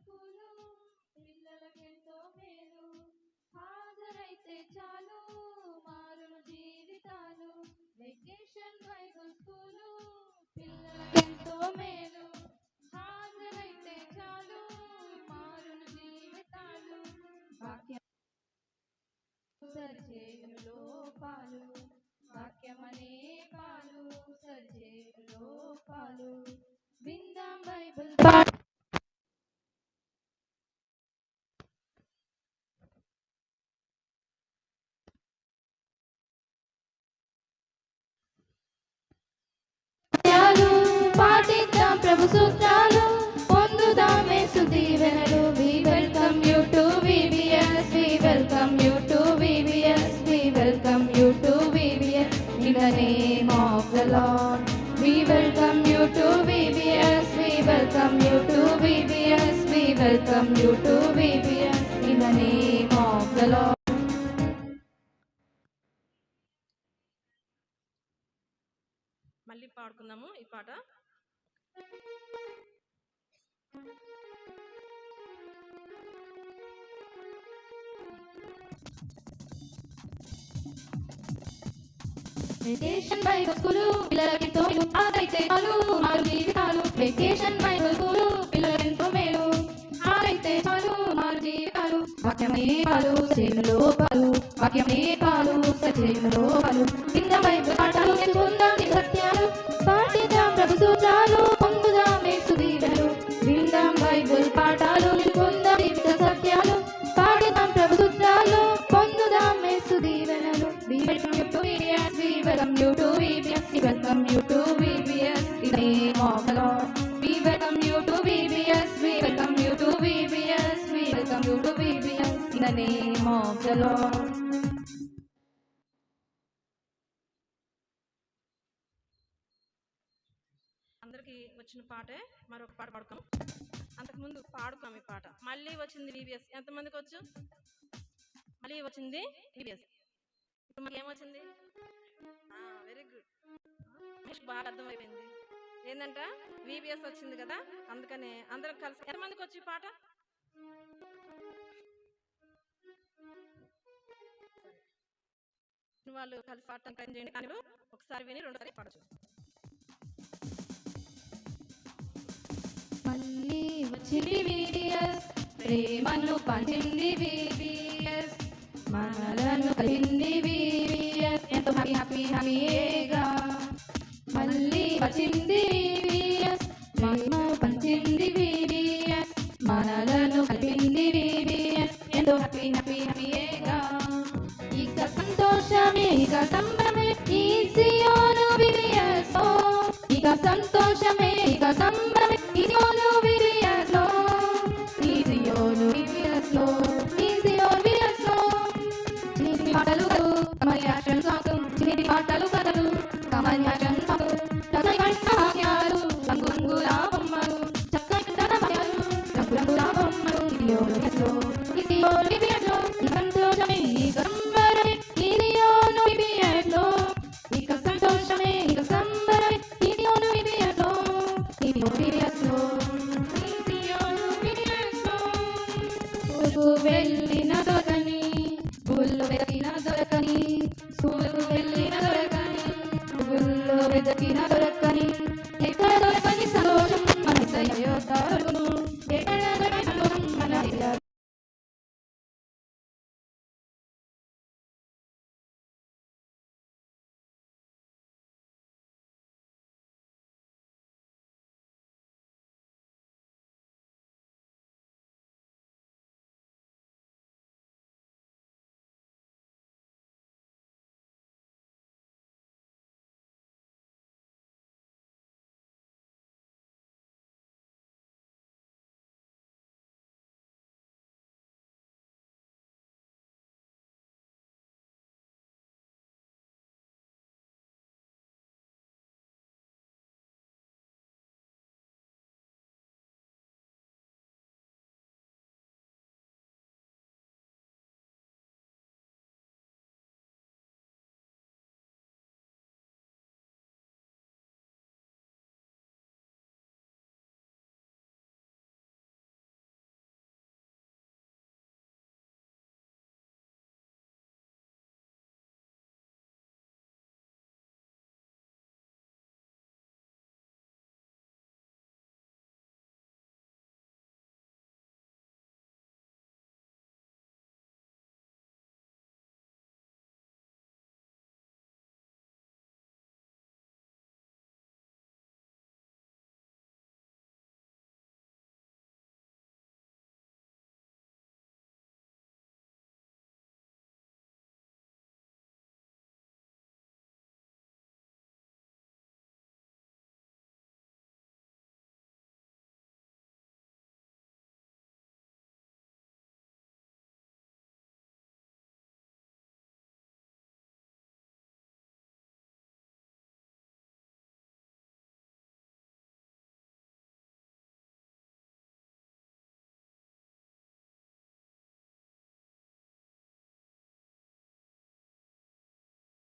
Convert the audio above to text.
School పిల్లలకెంతో మేలు హాజరైతే చాలు మారును జీవితాలు వెకేషన్ బైబుల్ స్కూలు పిల్లలకెంతో మేలు హాజరైతే చాలు మారును జీవితాలు వాక్యం సరిచేయును లోపాలు వాక్యమనే పాలు సరిచేయును లోపాలు విందాం బైబిల్ పాటిద్దాం ప్రభు సూత్రాలు పొందుదాం యేసు దీవెనలు we welcome you to VBS we welcome you to VBS we welcome you to VBS in the name of the Lord we welcome you to VBS we welcome you to VBS we welcome you to VBS in the name of the Lord మళ్ళీ పాడుకుందాము ఈ పాట. Vacation Bible school పిల్లలకెంతో మేలు హాజరైతే చాలు మారు జీవితాలు vacation Bible school పిల్లలకెంతో మేలు హాజరైతే చాలు మారు జీవితాలు వాక్యమే పాలు సజీవులో పాలు వాక్యమే పాలు సజీవులో పాలు కింద బైబిల్ పాఠాలు నేర్చుకుందాం సత్యాలు పాటిద్దాం ప్రభు సూత్రాలు పొందుదాం యేసు దీవెనలు విందాం బైబిల్ పాఠాలు నేర్చుకుందాం జీవిత సత్యాలు పాటిద్దాం ప్రభు సూత్రాలు పొందుదాం యేసు దీవెనలు we welcome you to VBS we welcome you to VBS in the name of the Lord we welcome you to VBS we welcome you to VBS we welcome you to VBS in the name of the Lord అందరికి వచ్చిన పాటే మరొక పాట పాడుతాం. అంతకుముందు పాడుకోం ఈ పాట. మళ్ళీ వచ్చింది VBS. ఎంతమందికి వచ్చు? మళ్ళీ వచ్చింది VBS. ఇప్పుడు మనకి ఏమొచ్చింది? వెరీ గుడ్, బాగా అర్థమైపోయింది. ఏంటంట VBS వచ్చింది కదా, అందుకనే అందరం కలిసి. ఎంతమందికి వచ్చి పాట? వాళ్ళు కలిసి పాడటానికి ప్రయత్నం చేయండి. కానీ ఒకసారి విని రెండోసారి పాడచ్చు. మళ్ళీ వచ్చింది VBS ప్రేమను పంచింది VBS మనలను కలిగింది VBS ఎంతో హ్యాపీ హ్యాపీగా మళ్ళీ వచ్చింది VBS ప్రేమను పంచింది VBS మనలను కలిగింది VBS ఎంతో హ్యాపీ హ్యాపీ హ్యాపీగా ఇక సంతోషమే ఇక సంబరమే ఈ సియోను VBS ఇక సంతోషమే ఇక సంబరమే ఈ సియోను VBS లో ఈ సియోను VBS లో ఈ సియోను VBS లో చిన్ని పాటలు కలు కమలి యాక్షన్ సాంగ్స్ చిన్ని పాటలు కథలు కమలి యాక్షన్ సాంగ్స్ చక్కని వాక్యాలు రంగు రంగుల బొమ్మలు చక్కని వాక్యాలు రంగు రంగుల బొమ్మలు సియోను VBS లో ఈ సియోను VBS లో ఈ సంతోషమే ఈ సంబరమే ఈ సియోను VBS లో ఇక సంతోషమే ఇక సంబరమే ఈ సియోను VBS లో ఈ సియోను VBS లో ఈ సియోను VBS లో వెళ్ళిన